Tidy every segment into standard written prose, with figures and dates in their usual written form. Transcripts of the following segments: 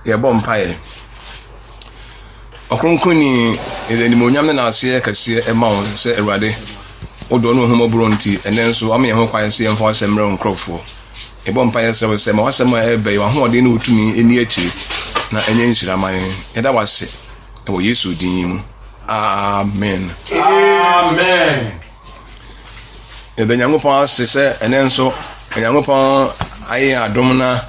ye bompae okronkoni edenimonyam na ase kase ema wo se Awurade odo no homobro nti enen so am ye ho kwae se yemfa asemre nkrofo e bompae se ma wasem ebe wa ho ode na otumi eni akiri na enye nhiraman eda wase e wo Yesu din mu amen amen Nyankopɔn se enen so Nyankopɔn aye adom na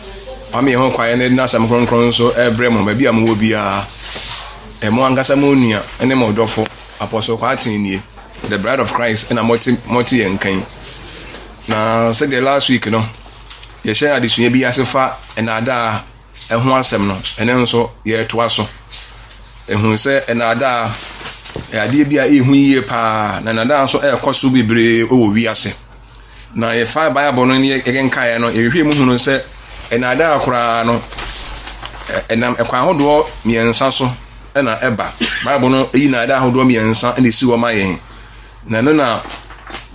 am ye ho kwae na asem kronkron so ebre mo ba bia mo wo bia mo angasa mo nua ene mo dofo apostle Kwatin nie the bride of Christ na multi enkan na say the last week no ye share adisua bi asefa enada ho asem no ene nso ye toa so ehun se enada ade bia ehu yie pa na nada nso ekoso bebre owo wi ase na ye fa bible no ye genkae no ehwe mu hunu se enada akora no enam ekwa hodo miensa so ena eba bible no eyi na ada hodo miensa ena si wo mayen na no na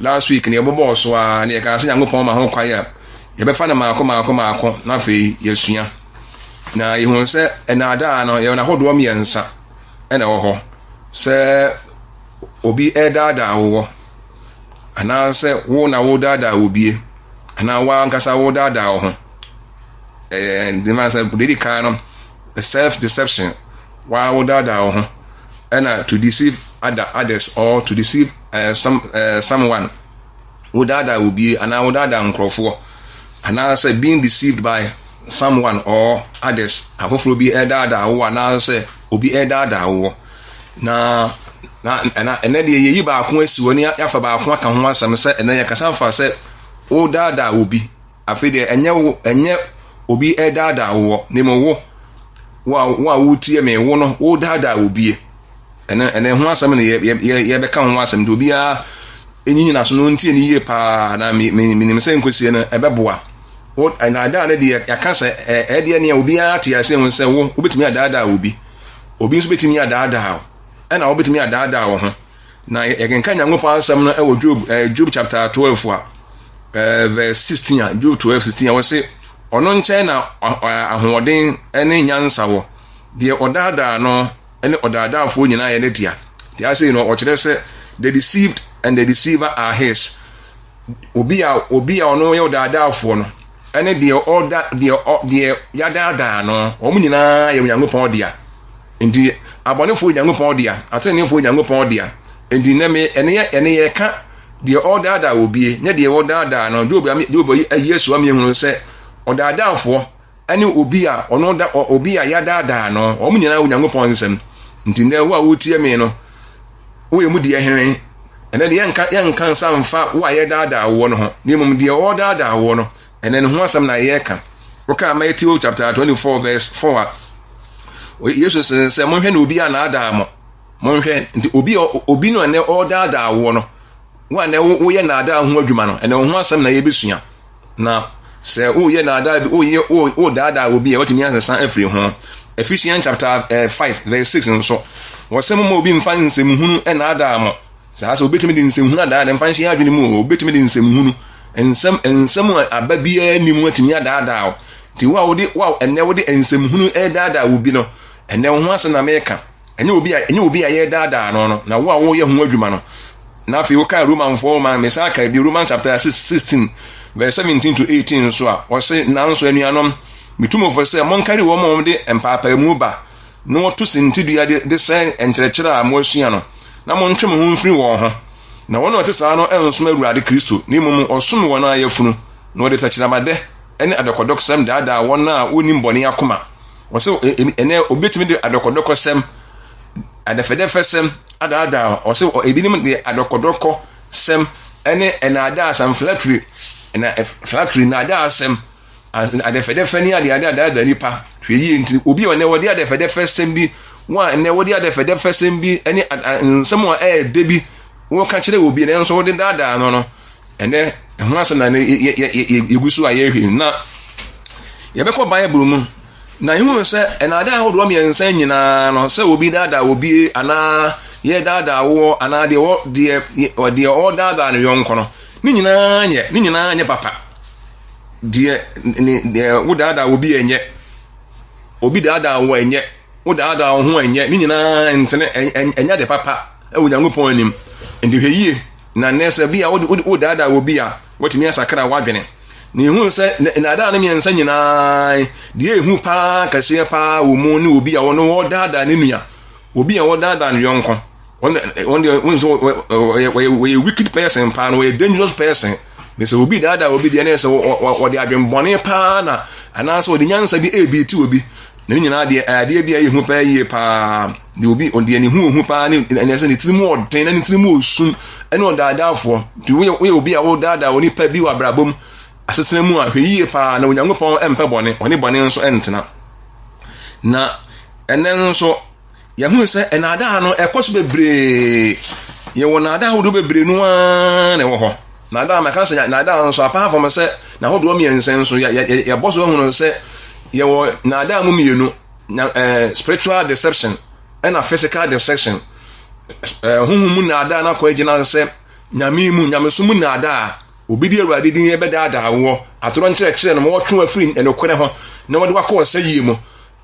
last week ne ebobo so a ne ka se Nyankopɔn ma ho kwae a ye be fa na maako na fe yesua na ihun se ena ada no ye na hodo miensa ena wo ho se obi edada wo ana se wo na wo dada obi ana wa nkasa wo dada wo ho the man said the kind of self deception why would that and to deceive others or to deceive someone would that will be and I would that nkrofo and I say being deceived by someone or others afofro bi edada wo and I say obi edada wo na and then ye ba ko asiwoni yafa ba ko aka ho asem say and then yakasa fa say wo dada obi afede enye obi edada wo nemo wo wutie me wo no wo dada obi ene ho asem ne ye beka ho asem de obi a enyinyina so no ntie ne yie pa na minim se nkosie no ebeboa wo na da ne de yakasa de ne obi a tie ase ho se wo betimi adada obi nso betimi adada ena wo betimi adada wo ho na yegenka Nyankopɔn asem no e wo Job chapter 12 verse 16 Job 12:16 wo se ono nchen na ahoden ene nyansa wo de odada no ene odada afo nyina ye ne dia they say no o kire se the deceived and the deceiver are his obi a ono ye odada afo no ene de yadada no o mu nyina ye Nyankopɔn dia ndi abonefo Nyankopɔn dia atenefo Nyankopɔn dia ndi na me ene ye ka de odada obi nye de odada no Job Yesu am yehunu se odadaafo ani obi a ono da obi a yadada no o munyina Nyankopɔn nsem ntinda wo a wotie me no wo yemu de hen ene de yanka nsamfa wo a yadada wo no ho nemum de o dada wo no ene ne ho asam na ye ka wo ka Matthew chapter 24 verse 4 Yesu se monhwe na obi a na ada mo monhwe nti obi no ene o dada wo no wo na wo ye na ada ho adwuma no ene ho asam na ye besua na se o ye na ada o dada obi e watimi ansa afiri ho Ephesians chapter 5 verse 6 nso wasem mo obi mfa nsem hunu e na ada mo sa obetimi di nsem hunu ada mfa nhye adwene mu obetimi di nsem hunu ensem ababia ni mu atimi ada ti wa enne wodi ensem hunu e dada obi no enne ho ase na meka enye obi a ye dada no na wo ye ho adwuma no na afi wo ka Roman 4 man mesaka bi Roman chapter 16 verse 17 to 18 so a o se nanso anuanom mitumo fo se mon kari wo mo de empapa mu ba no to sintidua de se enkyerɛkyerɛ a mo asua no na mon twem ho mfiri wo ho na wono te saa no ensom Awurade Kristo ni mum osom wo na ayafunu no de takyerabade ene adokodoksem dada won na onim bɔne akoma wo se ene obetimi de adokodokosem adafedefesem adada wo se ebinim de adokodoko sem ene enada asam flattery na flattery na ada asem adafedefeni ada nipa hweyi nti obi one wodi adafedefesem bi wa ene wodi adafedefesem bi ene nsem a debi wo ka kire obi ne nso wodi dada no ene ho asem na yegusu ayehwe na yebekọ Bible mu na ihu se enada hodo mi ensa nyina no se obi dada obi ana ye dada wo ana de wo de o dada no yonko no ni nyina nye papa de wo dada obi enye obi daadaa wo enye wo daadaa wo ho enye ni nyina ntene enya de papa e wo Nyankopɔn anim ndi hwe yie na nesa bi a wo daadaa wo bi a wotimi asakra wadwene ni hu se na da na miensa nyina de ehu pa kase pa wo mu ni obi a wo no wo daadaa ne nua obi a wo daadaa no yonko when so we wicked person pa no we dangerous person me say obi daadaa obi de na se wo de adwenbone pa na anaso wo de nyansa bi ebi ti obi na nyina de ade bi ayi hu pa yie pa de obi on de ni hu pa ni na se ni tirimu odin na ni tirimu osum ene odaadaafo de we obi a wo daadaa oni pa bi wa brabom asetena mu a hwe yie pa na Onyankopɔn empe bone oni bone nso entena na enen nso ya hu se enada no ekoso bebre ye wona ada hodo bebre no a na wo ho na ada maka se na ada nso apart from se na hodo miensen so ya boso hu no se ye wo na ada mu mienu spiritual deception and a physical deception mu na ada na ko agina se nyame mu nyameso mu na ada obi di Awurade din ye bedaada wo atoro nkyerɛkyerɛ no mo twe afiri enokore ho na wode wakɔ sɛ yie mu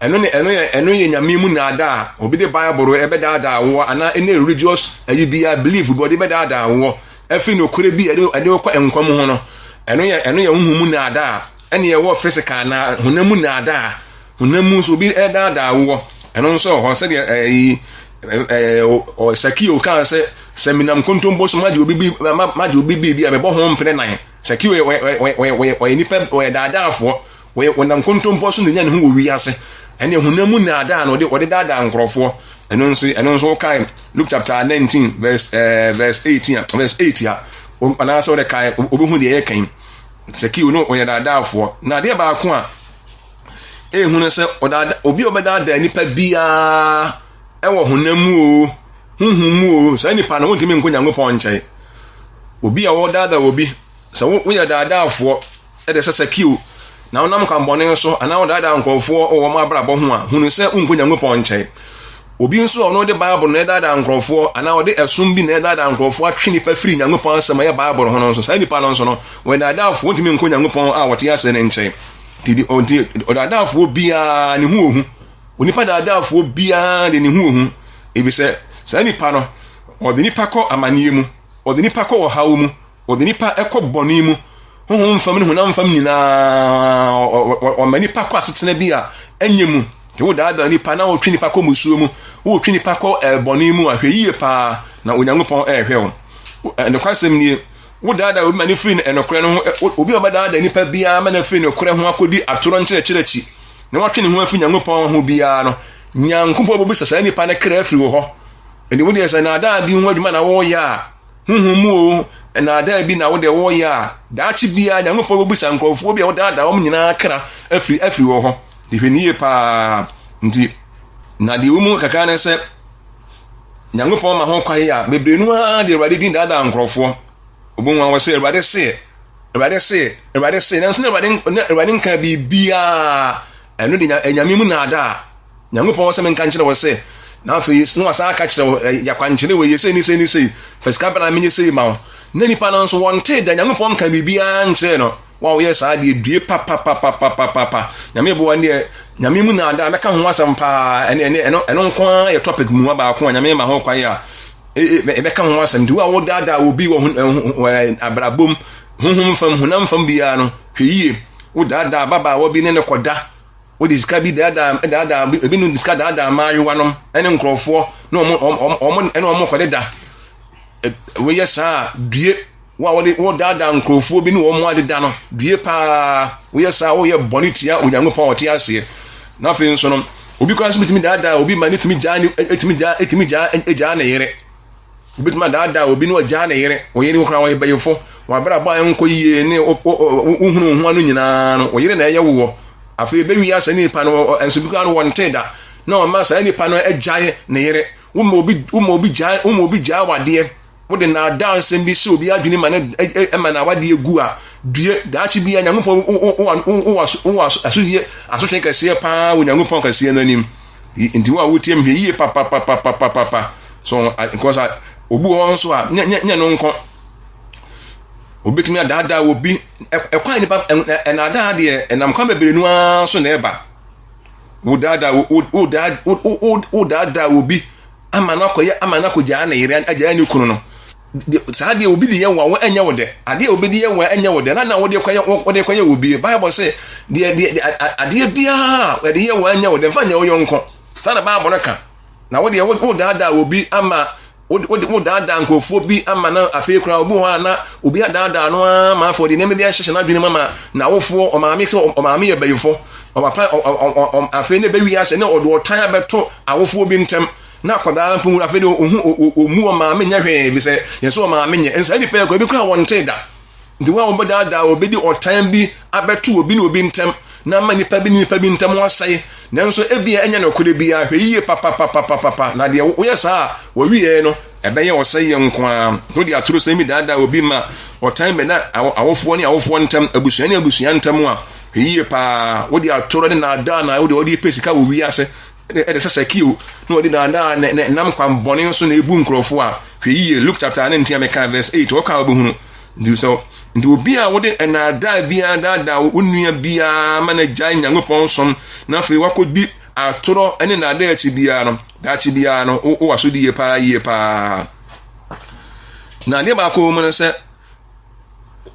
eno ye nyame mu na ada obi di Bible e bedaada wo ana ene religious ayi bia believe body bedaada wo afiri enokore bi ade kɔ enkwam ho no eno ye hu mu na ada ene ye wo physical na hunamu na ada hunamu so bi edaada wo eno nso ho sɛ de o Sakio kan se seminam kontombo so maji obi bi a me bo ho mpene nan Sakio we ni pe we daadaafo we nam kontombo so nya ne ho wi ase ene hunamu na ada na ode daada nkrofo eno nso kan Luke chapter 19 verse 8 ya ana so de kai obi hu de ye kan Sakio no we daadaafo na de ba ko a ehunu se obi obadaada nipa bia ewo hunamu o huhumu o sa nipa na wontimi nko Nyankopɔn nkyɛe obi a wo daada obi sa wo ya daadaafo e de Sakio na wonam kan bɔne so ana wo daada nkɔfo o ma abrabɔ ho a hunu sɛ unko Nyankopɔn nkyɛe obi nso ono de Bible na daada nkɔfo ana wo de ɛsom bi na daada nkɔfo atwe nipa firi Nyankopɔn asɛm ya Bible ho no so sa nipa no nso no wo daadaafo wontimi nko Nyankopɔn a wote ase ne nkyɛe tidi o daadaafo bia ne hu ohu onipa daadaafo bia de ne hu ohu ebi sɛ sa nipa no o de nipa kɔ amanie mu o de nipa kɔ ohawo mu o de nipa ekɔ bɔne mu honhom fam ne honam fam nyina o ma nipa kɔ asetena bi a enyemu te wo daada nipa na o twi nipa kɔ musuo mu wo twi nipa kɔ bɔne mu ahwɛ yie pa na Onyankopɔn ehwɛ wo ne kwasem nie wo daada obi ma ne free no enokore no obi obadaada nipa bia ma na free no kore ho akodi atoro nkyerɛkyerɛkyi na watwe ne ho afi Nyankopɔn ho bia no Nyankopɔn bobi sasa nipa ne kra afiri wo ho eni wo de sɛ na ada bi ho adwuma na wo ya huhumu o na ada bi na wo de wo ya daachi bia Nyankopɔn bobi sa nkɔfo bia wo daada wo nyina kra afiri wo ho de hwenie pa nti na de wo mu kaka ne sɛ Nyankopɔn ma ho kwae a bebrenu a de Awurade din daada nkɔfo obunwa wo sɛ Awurade se nanso Awurade nka bibia eno de nyame mu na ada Nyankopɔn sɛ menka nkyerɛ wo sɛ na afei no wasa aka kyerɛ yakwankyerɛ we yese ni sei first kabana menye sei ma na nipa no nso wonte da Nyankopɔn ka bibia nkyerɛ no wa wo yɛ saa de due pa nyame bo wane nyame mu na ada meka ho asɛm pa eno nko a yɛ topic mu ba ko nyame ma ho kwae a meka ho asɛm de wo dada obi wo abrabom honhom fam honam fam bia no hwɛ yie wo dada baba wo bi ne koda wo disika bi dada ebi no disika dada maayewa nom ene nkrofo na omo kodeda we yesa due wo dada nkrofo bi ne omo adeda no due pa we yesa wo ye bonitia Onyankopɔn ote ase na fe nso no obi kwa so bitimi dada obi ma ne timi ja na yere obi tuma dada obi no ja na yere o yere wo kra wo bayefo wa bra ba enko yie ne uhunu ho anu nyina no o yere na eye wo afei be wi asa nipa no enso bi kan wonte da na o ma sa nipa no agyae na yere wo ma obi ja wade wo de na dance bi se obi adwini ma na wade egu a due daachi bi Nyankopɔn wo asohye kase pa wo Nyankopɔn kase nanim nti wo tiem hwe yie pa so because obu ho nso a nya no nko obetumi adada obi ekwan nipa enada de enam kwa bebrenu a so na eba udada obi amana koya na yire agya ne kunu no saa de obi de ye wa enye wode ade obi de ye wa enye wode na wode koya obi Bible say de ade bia de ye wa enye wode fa nya oyonko saa na Bible ka na wode udada obi ama udada nkofo bi ama na afi kura obi ho na obi adada no ama afọ de neme bia hyehye na dwene mama na wofo omaame ye bayifo opapa afi ne bewi ase ne odo otan abeto awofo bi ntem na kwada mpu afi de omu omaame nya hwe bi se yeso omaame nya ensa ni pe ko bi kura wonte da ndi wa obodada obedi otan bi abeto obi na obi ntem na ma nipa bi ntem wasai nanso ebia enya na kode bia hwe yiye papa na de wo yesa wo wiye no ebeye osai nkwa to de aturo semi dada obi ma otan be na awofo ne awofo ntem abusua ntem a hwe yiye pa wo de aturo ne na da na wo de pesika wo wi ase e de sasa kiu no wo de na nam kwa mbone nso na ebu nkrofo a hwe yiye Luke chapter 19 ameka verse 8 wo ka obuhunu ndi obi a wode enada bia dada onua bia mana gyan Nyankopɔn som na afei wakodi atoro ene na da achi bia no wo waso di ye pa na de ba ko mo se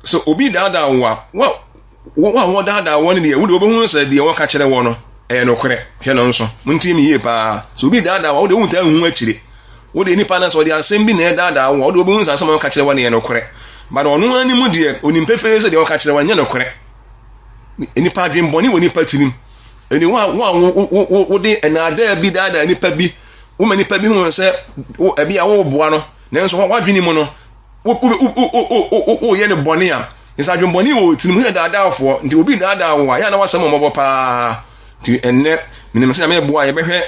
so obi dada wo dada wo ne de wo de obehunu se de wo ka kire wo no no kore hwe no nso muntimi ye pa so obi dada wo de wo nta hu akire wo de nipa na so de asem bi na dada wo de obehunu se asem wo ka kire wo ne no kore but onu ani mu de onimpefe se de waka kire wanya no kore enipa adwemboni woni patinim eni wo de enada bi dada enipa bi wo manipa bi hu se ebi a wo boa no nanso wadwini mu no wo ye ne boni a isa adwemboni wo tinim hu dada afo nti obi dada wo ya na wasem mo pa ti enne minim se me boa ye behwe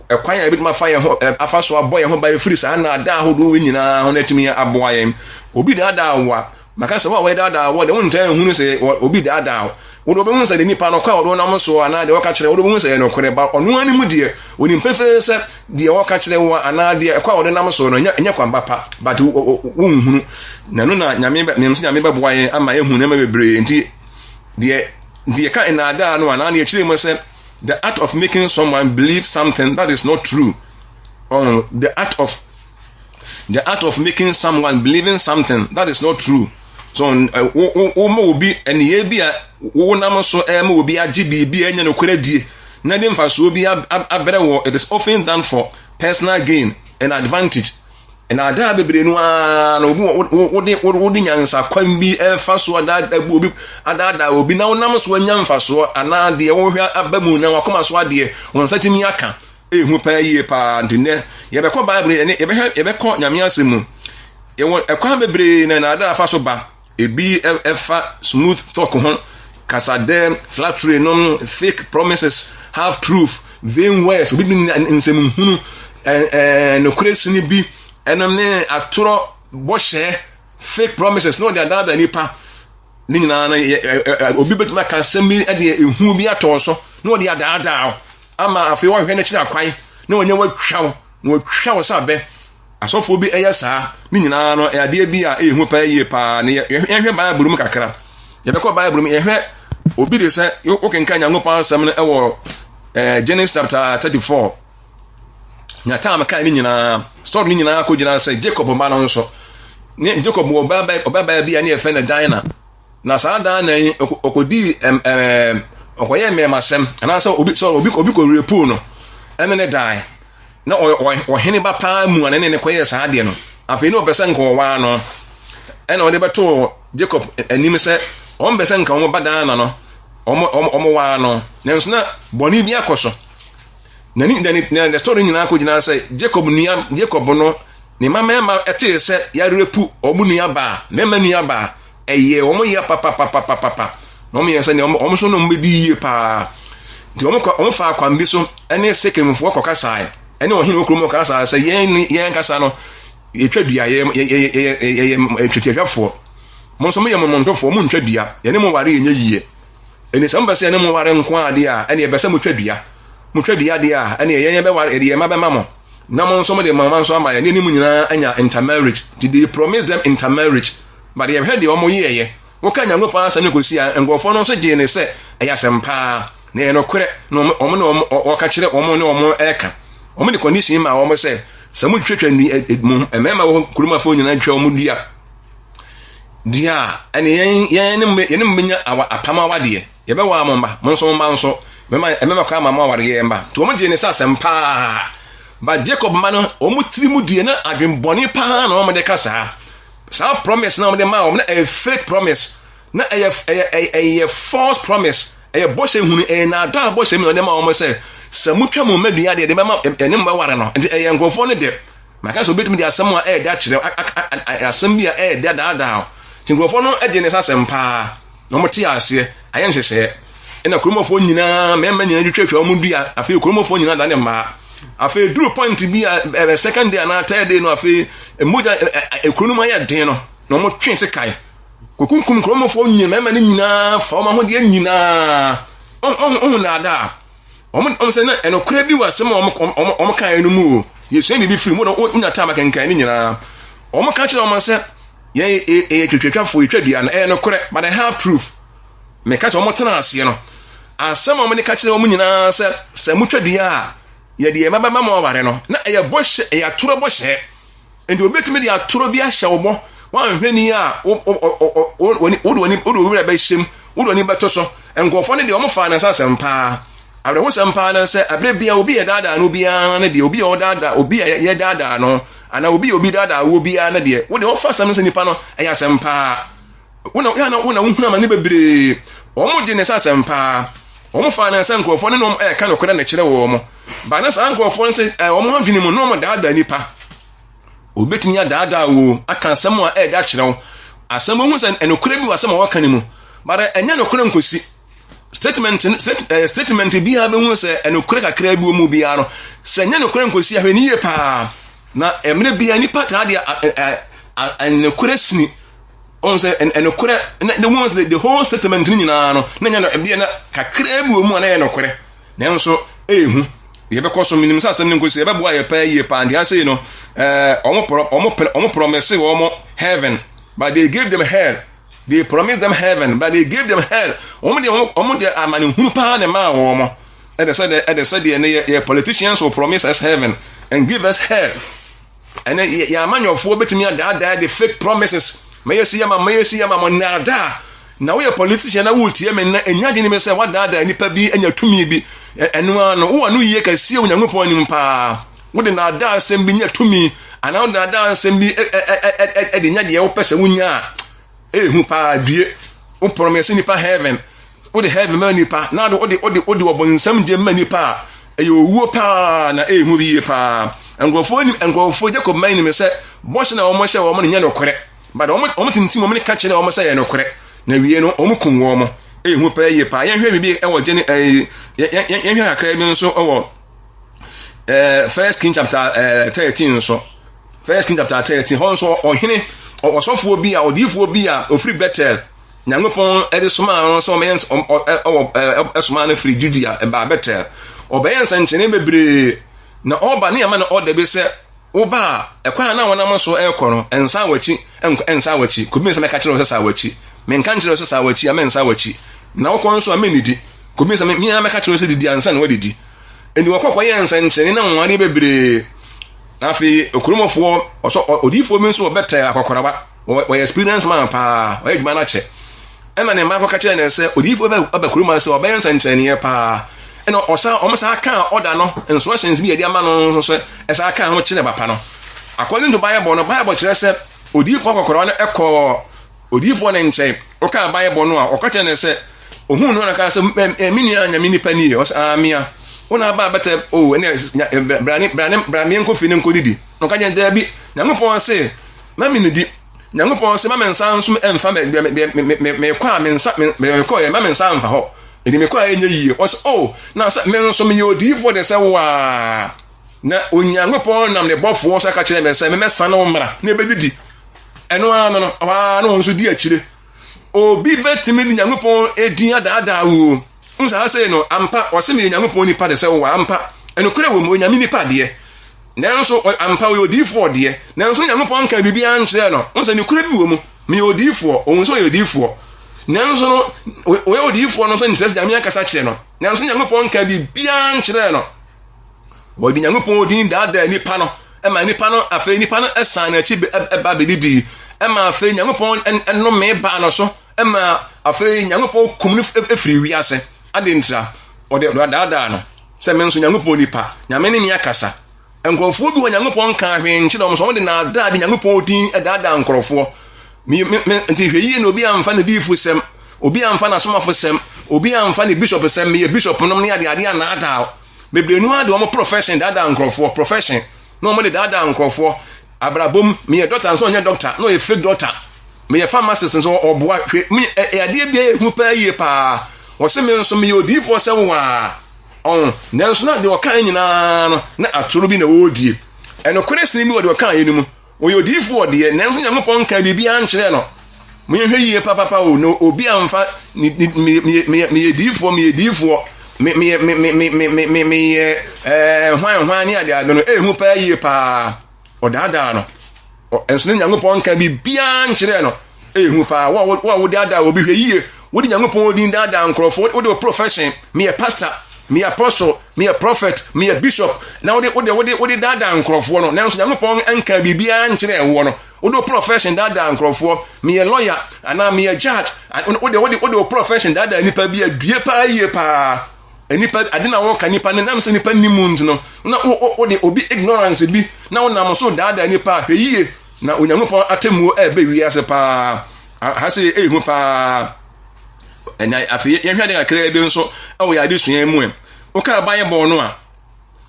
ekwan ya bitima fa ye ho afaso aboye ho ba efiri sa na ada ahodo nyina ho natimi aboye obi dada wa maka se wa we dada wa de wonta ehunu se obi dada wo do be hu se de nipa no kwa wo na so ana de waka kire wo do be hu se no kore ba onu ani mu de oni mpefe se de waka kire wo ana de kwa wo na so no nya kwa mbapa but wo nhunu na no na nyame memse nyame ba boye ama ehunu na ma bebre nti de ka ina ada no ana de kire mo se the art of making someone believe something that is not true. The art of making someone believing something that is not true. So will be and ye be a woman so will be a GB and no credit. Nothing for so be a better war. It is often done for personal gain and advantage. And I da be no wodi nyansa kwan bi fa so ada will be now namos when yamfa so ana de wo hwa abamu na wakoma so ade won satimi aka ehu pa yie pa ntine ye be ko Bible ne ye be ko nyame asemu ye won ekwa bebre na ada fa so ba ebi efa smooth talk ho kasade flattery no fake promises half truth vain words obi nsemu hunu no crazy ni bi enome atoro boshe fake promises no dey dada nipa ni nyina na obi betuma ka semi e de ehu bi ato no dey dada ama afi wo hwe na kira kwan na onye watwa sa be asofo bi eye saa ni nyina no ade bi a ehu pa yie pa ne ye hwe Bible mu kakra ye be ko Bible mu ye hwe obi de se o kenka Nyankopɔn asɛm no ewo Genesis chapter 34 nya time ka ni nyina story ni nyina ko gina say Jacob ma no so ne Jacob obaba bi ani efe na Dina na saa da na okodi okoye memasem ana so obi ko repu no ene ne dai na o hene ba pa mu ane ne koye saa de no afi no pese nko wa no ene o de beto Jacob anim se o mbese nka o bada na no o wa no nenso na boni bi akoso na ni the story nyina ko gina say Jacob no ni mama ete se ya repu omu nua ba mema nua ba eye omu ya papa no me yesa ni omu so no mbedi ye pa ti omu fa kwa mbi so ene sekemfo kokasa ene ohine okromo kokasa say yen kasa no etwadua ye etwetwafo mo so me ye montofo mo ntwadua ye ne mo ware yenye yiye ene samba se ne mo ware nko ade a ene be se mo twadua mutwadia de a ene yenye be ware de ma be mamo na mo nso mo de mama nso ama ye ni mu nyina anya intermarriage. Did they promise them intermarriage? But they have heard the omo yeye wo ka Nyankopɔn asɛm ko si a ngofo no so je ne se eya sempa na ye no kore no omo no o ka kire omo ne omo eka omo ne condition ma omo say samu twetwa ni emema wo kuruma fo nyina twa omo dua dia ene yen ne mmenya apama wade ye be wa amomba monso mba nso emema kwa mama ware ye mba to omo je ne sa sempa ba Jacob man omo tiri mu die na adwenboni pa na omo de kasa sa promise na omo de ma omo na a fake promise na a false promise a boshe hunu na da boshe mi no de ma omo say samutwa mo madua de be ma ene mba ware no nti nkofo ne de maka so betumi de asem a da kire asem bia da nkofo no age ne sa sempa no mo ti ase ayen hwehwe ena kurumofo nyina mema nyina twetwa omo dua afi kurumofo nyina da ne ma afi duru point bia second day na third day no afi moja ekunuma ya den no mo twen se kai kokunkum kurumofo nyina mema ne nyina fa ma ho de nyina on na da om se na enokura bi wasem om kan enu mu yesu ni bi firi mu no unyata ma kankan ni nyina om kan kire om se ye twetwafo etwadua na enokura but I have truth me ka se om tena ase no asem om ni ka kire om nyina se samutwadua ye de mama mama ware no na ye bohye ye atoro bohye enti obetimi de atoro bi ahye wo wan hwani a woni wura ba hyem woni ba toso enkofo ne de om fa na sa sempa abre wo sempa na se abre bia obi ye dada no bia na de obi ye dada obi ye dada no ana obi dada wo bia na de wo de wo fa sam se nipa no eya sempa wona huna ma ne bebre omo de ne sa sempa omo fa na se enkofo ne no ka no kora na kire wo mo ba na sa enkofo ne se omo hanfini mo no mo dada nipa obetini ya dada wo aka sam a da kire wo asam hu se enokora bi wasam wa kan mu bare enya no kora nkosi statement bi ha be hu se enokora kakra bi wo mu bia no se enya no kora nkosi ahwani ye pa na emre bia nipa ta de enokora sini on se enokora the whole statement ni nyina no na nya no bia na kakra bi wo mu na ye enokora na nso ehu ye be koso minim sa asem nkosi ye be boa ye pa ye pa ndi ase no omo promise wo heaven but they gave them hell. They promised them heaven, but they gave them hell. Omo de amani hunu pa na ma wo. And they said the politicians will promise us heaven and give us hell. And then ya man your for betimi da the fake promises. May you see ma na da. Na we politician na wutie me na enya de ni me say what da nipa bi enya tumi bi. Enu ano wo anu ye ka sie onyankopon anim pa. Wo de na da asem bi nya tumi. Ana wo da asem bi de nya de wo pese wunya. Ehu pa due o promise nipa heaven o de heaven man nipa na do o de obonsam je man nipa ewuo pa na ehu bi pa engofo Jacob man ni me se bohye na omo hye wo mo nya no kore but omo tintim omo ne ka kire omo se ye no kore na wie no omo kun wo mo ehu pa ye pa ye hwe bibi e wo je ni ye hwe akra bi nso owo First King chapter 13 so First King chapter 13 ho nso ohene osofo bi a odifo bi a ofri Bethel nyankopon ede soma so mens esoma na free Judea e ba Bethel obeyen sanchene bebre na oba ne ama na order be se oba ekwa na wona so ekoro ensa wachi kobi se meka kire o sa wachi men kan kire o sa wachi amen sa wachi na okon so amenidi kobi se me na meka kire o se didi ansa na wadidi eni wakwa yen sanchene na nware bebre afi okurumofo odifo mi nso Bethel akokoraba we experience man pa we adwuma na che ena ne mako ka kire ne se odifo ba kuruma se obayen sanchene pa ena omsa kan order no instructions bi edi ama no so esa kan ho kire papa no according to Bible kire se odifo akokoraba no odifo ne nche o ka Bible no a o ka kire ne se ohun no na ka se mini anya mini pani o sa amia ona ba bete ene brani enko fini enko didi no ka nyenda bi nyankopon se mami nidi nyankopon se mama nsa nso emfa me kwa me nsa me ko ye mama nsa emfa ho edi me kwa enye yie o na me nso me odifo de se wa na onyankopon nam ne bofo so ka kire me se me sa no mra na ebedidi eno ano no wa no nso di akire obi betimi di nyankopon edin ada wo unsa say no ampa wose me nyankopon nipa de se wa ampa enokure wo mo nyame nipa de nanso ampa we odifo de nanso nyankopon ka bibia nkyere no unsa ne kure bi wo mu me odifo onso ye odifo nanso no we odifo no so nses nyame akasa kire no nanso Nyankopɔn ka bi bia nkire no wodi Nyankopɔn odin daada nipa no ema nipa no afa nipa no esan na chi eba bedidi ema afa Nyankopɔn enno me ba no so ema afa Nyankopɔn kum no efiri wiase ade ntra ode daada no se me nso Nyankopɔn nipa nyame ne mi akasa enkrofo bi wo Nyankopɔn ka hwe nchi no so wode na daada Nyankopɔn odin daada nkrofo mi nti hwe yi na obi amfa na difu sem obi amfa na somafo sem obi amfa na bishop sem me bishop no ne ade na ada bebrenu ade o profession dada nkrofo profession no mo de dada nkrofo abrabom me doctor so onye doctor no e fake doctor me pharmacist so oboa hwe me ade bia ehu pa yie pa wo se me nso me odifo se wa on nanso na de o kan nyina no na atoro bi na wodie eno kresni mi wo de o kan yenu mu oyo odifo de nanso Nyankopɔn kan bibia nkyere no me hwe yie papa o no obi amfa me difo hwan ni ade ado no ehu pa yie pa odada no enso Nyankopɔn kan bibia nkyere no ehu pa wo de ada obi hwe yie wo de Nyankopɔn odin dada nkrofo wo de profession me a pastor me apostle me a prophet me a bishop na wo de dada nkrofo no nanso Nyankopɔn anka bibia nkyere wo no wo de profession dada nkrofo me a lawyer ana me a judge wo de profession dada nipa bia due pa yie pa enipa adina wo ka nipa ne nam se nipa nimunt no na wo de obi ignorance bi na wo nam so dada nipa hwe yie na Onyankopɔn atemu ebe wiase pa ha se ehu pa ena afi ye hwade akra ebe nso awo ya de suan mu o ka Bible no a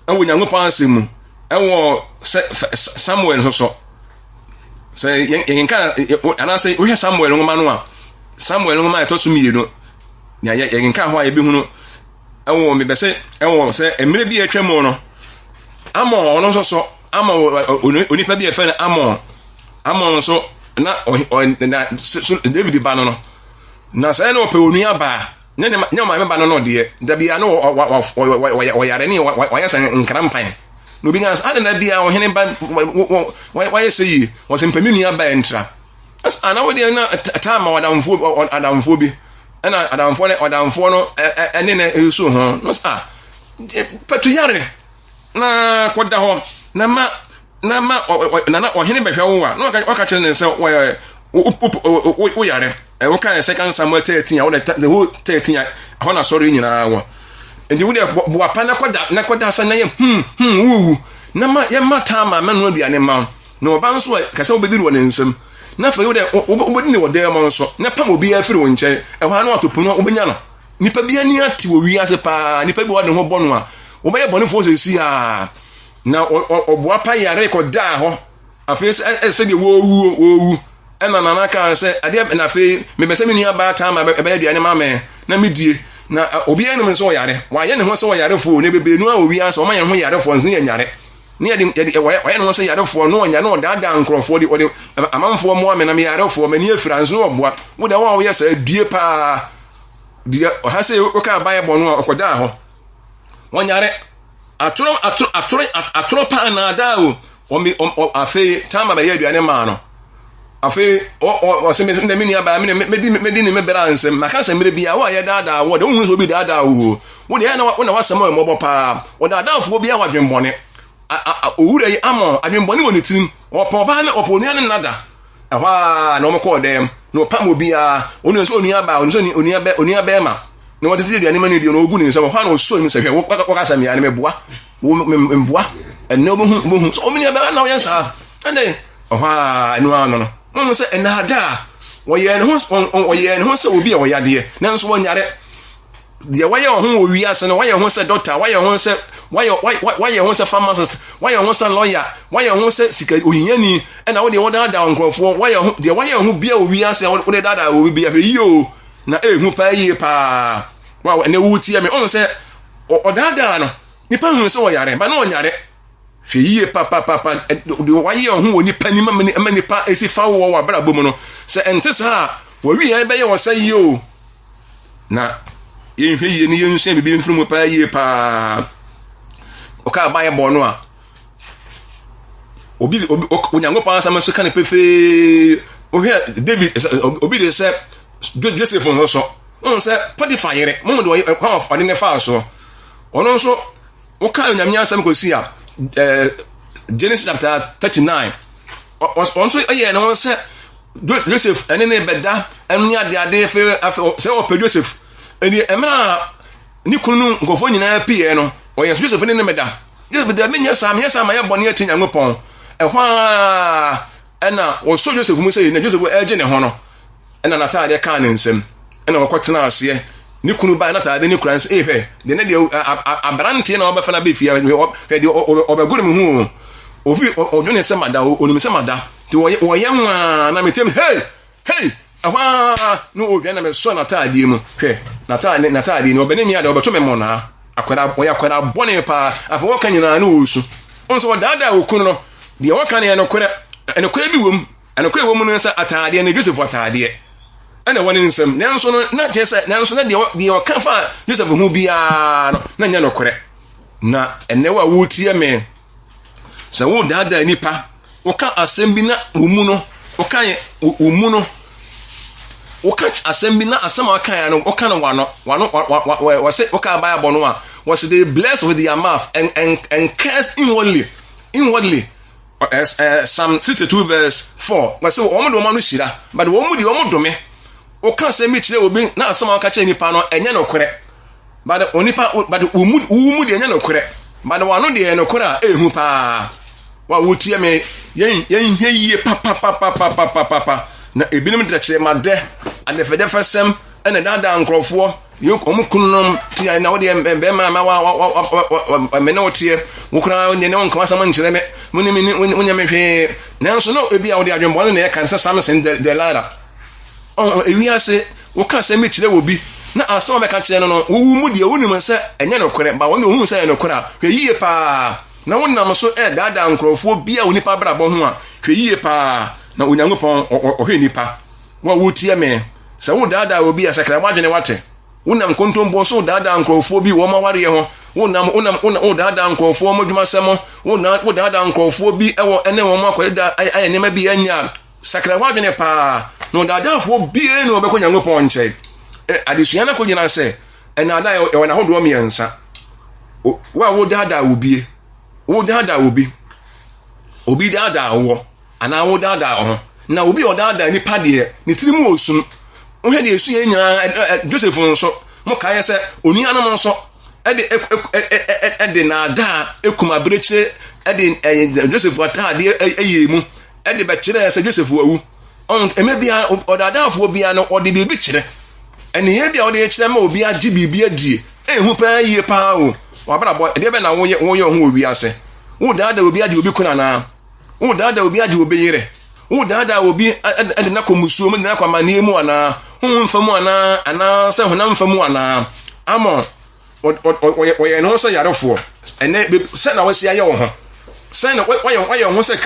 awo Onyankopɔn asemu awo Samuel so se yen kan ana se wo hwe Samuel ngoma no a Samuel ngoma eto so mienu ya yen kan ho a ebe hunu awo me bese awo se emre bi atwa mu no Amon no so onipa bi efe na Amon so na David ba no na say no pe onua ba nyama me ba no de da bia no yare ni yasan nkrampan no bi ngas adena bia o hene ba yesei o se mpaminu ba entra as ana we de na tama adamfo bi na adamfo no ene na esu ho no sa patu yare na koda ho na ma o hene behwe wo a no ka kire ne se wo yare we kan 2 Samuel 13 a wo the whole 13 a na sorry nyina wo enti wo de bo apa na koda sa na ye wu na ma ye mata ma manu aduane ma no ba nso ka se wo bediri wo ne nsam na fa wo de wo bedini wo de ma nso na pam obi afiri wo nche ho anu atopunu wo benya no nipa bia ni ati wo wiase pa nipa bi wo de ho bonu a wo be ye bonu fo se si a na obo apa yare koda ho afese se de wo wu ena na ka se ade na fe me be se me nua ba ta ma be aduane ma me na medie na obi enim so yare wa ye ne ho so yare fo ne bebe nu a obi anso o ma ye ho yare fo nso ye nyare ne ye wa ye ne ho so yare fo no nya no da nkrofo de amanfo mo ame na me yare fo me ne afira nso oboa wo da wa wo ye sa due pa die o ha se o ka Bible no okoda ho won yare atoro pa na da o afi tama ba ye aduane ma no afi o se me ni aba me di me bera nsem maka se mere bia wo ye dada wo de hu so bi dada wo de na wasem mo bo pa wo dada fo bia wa dwenbone owura yi Amon adwenbone wo ne tim o pa ba na oponu ne nada ahwa na o mko dem no pa mo bia onu so onu aba onu so onu aba ma na wo tete aduane ma ne dio no ogu ne nsem hwa na o so mi se hwe wo ka sa mi ane meboa wo mboa enne obo so o mi aba na wo yensa ande ahwa enu ano no no se enada wo ye ne ho se obi a wo yade na nso wo nyare de wo ye ho wo wiase no wo ye ho se doctor wo ye ho se wo ye ho se pharmacist wo ye ho se lawyer wo ye ho se sika ohinyani na wo de wo dada nkrofo wo ye ho de wo ye ho bia wo wiase wo de dada wo bia hwe yo na ehu pa yie pa wa ne wuti me on se o dada no nipa hu se wo yare ba na wo nyare hwe yie pa de waye ho woni pani ma nipa esi fa wo wa bra bomu no se ente sa wa wi ya be ye wo sai yo na ye hwe yie ni ye nse bibi mfuru mu pa yie pa o ka Bible no a Onyankopɔn asama so kan pefe o hwe David obi de se Joseph no so on say Potiphar yere mo do ɔde ne fa so ɔno nso wo kan nyame asɛm ko si a Genesis chapter 39 on so aye no say Joseph ene ne beda enu ade fe say o Joseph eni emra ni kunu nkofo nyina pie no ɔyɛ Joseph ne meda Joseph da menya sam ya bɔne ati Nyankopɔn ɛhwa ɛna wo so Joseph mu say na Joseph ɛgye ne ho no ɛna natade ka ne nsɛm ɛna wɔkɔtena aseɛ ni kunu ba natade ni kuran sɛ ehwɛ de ne de abrante na ɔbɛfa na be fie de ɔbɛgoro me hu ofi ɔdwene sɛ mada onim sɛ mada te wɔyɛ nwa na metem hey ɛhwa no odwa na me so natade mu hwɛ natade ni ɔbɛne mi ade ɔbɛto me mona akwara wɔyɛ bɔne pa afa wɔka nyina na osu onso wɔdada okunu no de wɔka ne ɛnokora bi wom ɛnokora wom no sɛ atade ne Joseph atade ɛna wɔne nsɛm nanso no na kyɛ sɛ nanso na de ɔka fa Joseph hu bia no na nya nokora na ɛnɛ wa wotie me sɛ wo dada nipa woka asɛm bi na wo mu no woka asɛm bi na asɛm aka ya no woka no wano wɔse woka Bible no a wɔse they bless with their mouth and curse inwardly Psalm 62 verse 4 wɔse wɔn do no hyira but wɔn dome woka asɛm bi kyerɛ obi na asɛm aka kyerɛ nipa no ɛnyɛ nokore but wo mu de ɛnyɛ nokore but wano de ɛnyɛ nokore a ehu pa wa wotie me yɛn hwɛ yie pa na ebinom de kyerɛ madɛ adefɛdɛ fɛsɛm ɛna dada nkrɔfoɔ ɔmo kununom tia na wode bɛma ma wa mene wotie wo kura ne won kama sama nkyerɛ me munya me hwɛ nanso no ebi a wode adwembɔ ne yɛ kan sɛ Samson de Lara ewi ase wo ka sɛ me kyerɛ wo bi na asɛm bɛka kyerɛ no wo mu de wonim sɛ ɛnyɛ no korɛ ba wɔn hu sɛ ɛnyɛ no korɛ hwɛ yie pa na wonam so dada nkrɔfoɔ bi a onipa brabɔ ho a hwɛ yie pa na Onyankopɔn ɔhwɛ nipa wa wotie me sɛ wo dada obi a sakra wadwene wate wonam kontombo so dada nkrɔfoɔ bi wo ma wareɛ ho wonam dada nkrɔfoɔ mo dwumasɛm wo dada nkrɔfoɔ bi ɛwɔ ɛne wo ma akɔda ayɛ nema bi anya sakra wadwene pa no dadafoɔ bi ne obɛkɔ Nyankopɔn nkyɛ adesua na kɔ gyina sɛ ɛna da ɛwɔ na hodoɔ miɛnsa wo dada obi obi dada wo ana wo dada ho na obi odada nipa de ne tirimu osum wohɛ de esu yɛ nyina Joseph nso mo kae sɛ onuanom nso ɛde na ada ekuma brekyire ɛde Joseph atade ɛyɛ mu ɛde bɛkyerɛ sɛ Joseph wawu on emebia odadaafo bia no ɔde bibi kyerɛ ɛne yɛ bia ɔde kyerɛ ma obi agye bibi adie ehu pa yie pa o wabrabɔ ɛde bɛ na woyɛ ho obi ase wo dada obi agye obi kuna na wo dada obi agye obi yere wo dada obi ɛde na komusuo mu de na kwamane mu ana mfamu ana sɛ honam mfamu ana amo oyɛ no sɛ yarefoɔ ɛnɛ sɛ na wɔsi ayɛ wo ho sɛ na wɔyɛ ho sɛ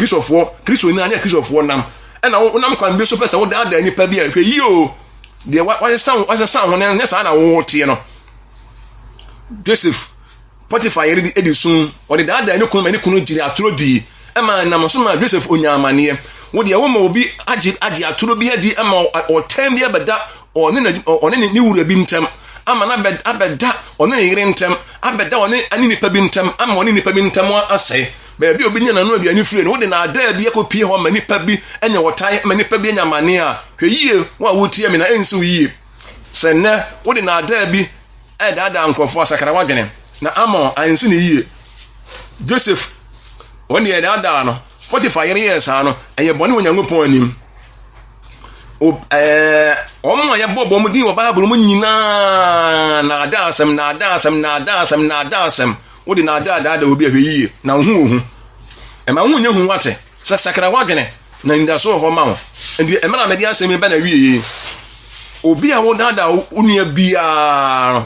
Kristo ni anya Kristofoɔ nam ɛna wonam kwan bi so pɛ sɛ wo dada nipa bi a hwɛ yi o de wɔyɛ san ho ne saa na wo tie no Joseph Potiphar yɛ edi sun ɔde dada ne kunu giri atoro di ɛma nam so ma Joseph onyaamaneɛ wo de wo ma obi agye atoro bi adi ama ɔtam bi abɛda ɔne ne wura bi ntam ama na abɛda ɔne ne yere ntam abɛda ɔne ani nipa bi ntam ama ɔne nipa bi ntam asɛe baabi obi nya nanu abiani firi no wo de na ada bi akɔpie hɔ ma nipa bi anya wɔtae ma nipa bi anya mane a hwɛ yie wo a wotie me na ensi wo yie sɛ nɛ wo de na ada bi ɛdada nkrɔfoɔ asakara wadwene na ama ansi ne yie Joseph wɔne yɛ dada no Potiphar yere yɛ saa no ɛyɛ bɔne wɔ Nyankopɔn anim ɔmo a yɛbɔ mu din wɔ Bible mu nyinaa na adasɛm wode na adada obi a hwɛ na ho ɛma ho nya hu wate sakra wadwene na ndaso hɔ ma wo ndi ɛma na mede asɛm ba na wie obi a wo dada unua bia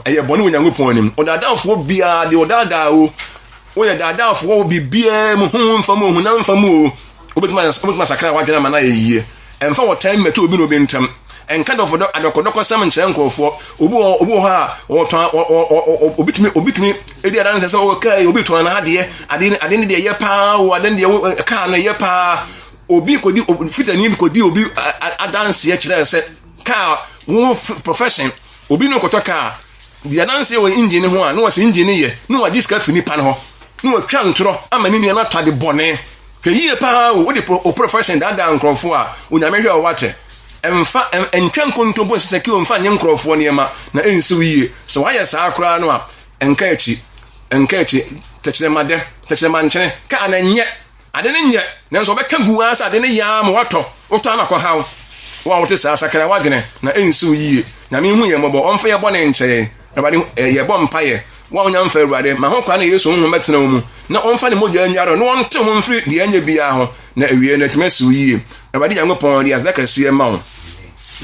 ɛyɛ bɔne wɔ Nyankopɔn anim odadafoɔ bia de odada wo yɛ dadafoɔ bibia mu ho mfamu hu na mfamu obetuma sakra wadwene ma na yie ɛmfa wɔ time meto obi no obi ntam ɛnka dɔfo adɔkɔdɔkɔ sɛm nkyerɛ nkɔfoɔ obi wɔ ha obitumi edi adanse sɛ ɔkai obi tɔn na ade ne deɛ yɛ paa o ade ne deɛ kaa no yɛ paa obi kodi fitani kodi obi adanse kyerɛ sɛ kaa wo profession obi no kotoka dia nan say wo engine ho a no was engine ye no wa diska fini pan ho no wa twa ntro amani ne na tade bone keye pa wo de profession da nkrofo a onyame hwe o wate emfa entwa nkontompo seseki o mfa nye nkrofo ne ma na ensi wiye so wayɛ saa akora no a enka echi techere manchene ka ananye ade ne nye nanso bɛka gu asa ade ne ya ma wato na kɔ hawo wa wote saa sakara wadene na ensi wiye na me hu ye mɔbɔ ɔmfa ye bɔ ne nkyɛ abade ye bɔ mpaye wa onya mfa awurade ma ho kwa na Yesu hu metena mu na ɔmfa ne mogya anyaro na ɔnte ho mfiri de anya bia ho na awie na tumasi wiye abade Nyankopɔn de asda kase ma wo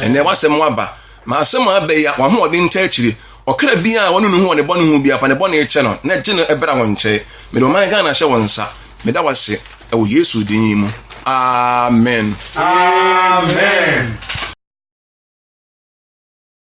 ene wasɛm waba ma asɛm aba ya wa ho ɔde nta akyiri ɔkra bia wɔno no hu ne bɔne hu bia fa ne bɔne ekyɛ no na gye no ebra wɔn nkyɛ me do man ga na hyɛ wɔn nsa me da wase ɛwɔ Yesu din mu amen.